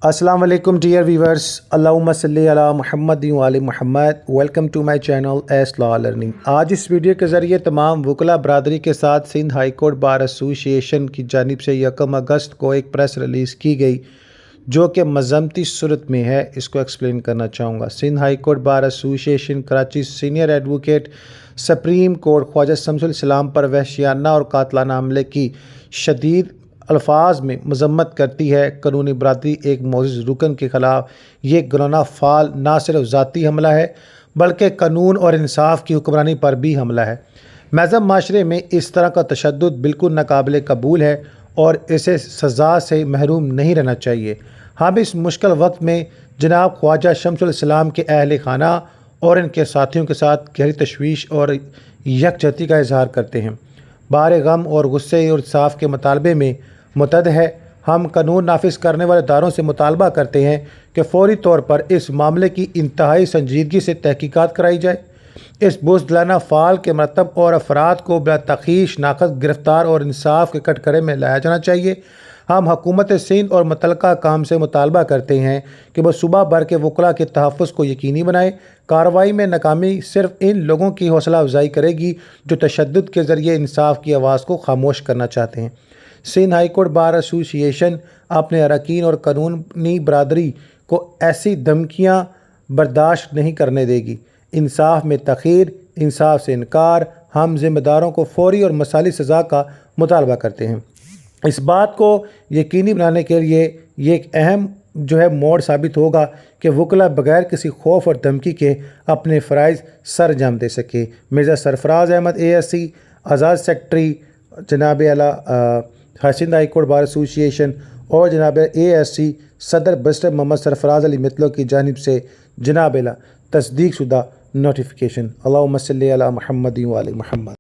السلام علیکم dear viewers, اللہم صلی علی محمد و آل Muhammad. Welcome to my channel S law learning. آج اس ویڈیو کے ذریعے تمام وکلاء برادری کے ساتھ سندھ ہائی کورٹ بار ایسوسی ایشن کی جانب سے 1 اگست کو ایک پریس ریلیز کی گئی جو کہ مذمتی صورت میں ہے، اس کو ایکسپلین کرنا چاہوں گا۔ Sindh high court bar association Karachi senior advocate supreme court Khawaja Shams ul Islam پر وحشیانہ اور قاتلانہ حملے کی شدید الفاظ میں مذمت کرتی ہے۔ قانونی برادری ایک معزز رکن کے خلاف یہ گناہ فعل نہ صرف ذاتی حملہ ہے بلکہ قانون اور انصاف کی حکمرانی پر بھی حملہ ہے۔ مہذب معاشرے میں اس طرح کا تشدد بالکل ناقابل قبول ہے اور اسے سزا سے محروم نہیں رہنا چاہیے۔ ہم اس مشکل وقت میں جناب خواجہ شمس الاسلام کے اہل خانہ اور ان کے ساتھیوں کے ساتھ گہری تشویش اور یکجہتی کا اظہار کرتے ہیں۔ بار غم اور غصے اور انصاف کے مطالبے میں متحد ہے۔ ہم قانون نافذ کرنے والے اداروں سے مطالبہ کرتے ہیں کہ فوری طور پر اس معاملے کی انتہائی سنجیدگی سے تحقیقات کرائی جائے۔ اس بزدلانہ فعل کے مرتکب اور افراد کو بلا تاخیر شناخت گرفتار اور انصاف کے کٹگرے میں لایا جانا چاہیے۔ ہم حکومت سندھ اور متعلقہ حکام سے مطالبہ کرتے ہیں کہ وہ صوبہ بھر کے وکلاء کے تحفظ کو یقینی بنائیں۔ کارروائی میں ناکامی صرف ان لوگوں کی حوصلہ افزائی کرے گی جو تشدد کے ذریعے انصاف کی آواز کو خاموش کرنا چاہتے ہیں۔ سندھ ہائی کورٹ بار ایسوسی ایشن اپنے اراکین اور قانونی برادری کو ایسی دھمکیاں برداشت نہیں کرنے دے گی۔ انصاف میں تاخیر، انصاف سے انکار۔ ہم ذمہ داروں کو فوری اور مثالی سزا کا مطالبہ کرتے ہیں۔ اس بات کو یقینی بنانے کے لیے یہ ایک اہم موڑ ثابت ہوگا کہ وکلاء بغیر کسی خوف اور دھمکی کے اپنے فرائض سر انجام دے سکیں۔ مرزا سرفراز احمد ASC، آزاد سیکرٹری جناب اعلیٰ سندھ ہائی کورٹ بار ایسوسی ایشن اور جناب ASC صدر برسٹر محمد سرفراز علی مطلق کی جانب سے جناب اعلیٰ تصدیق شدہ نوٹیفیکیشن۔ اللہم صلی علی محمد و آل محمد۔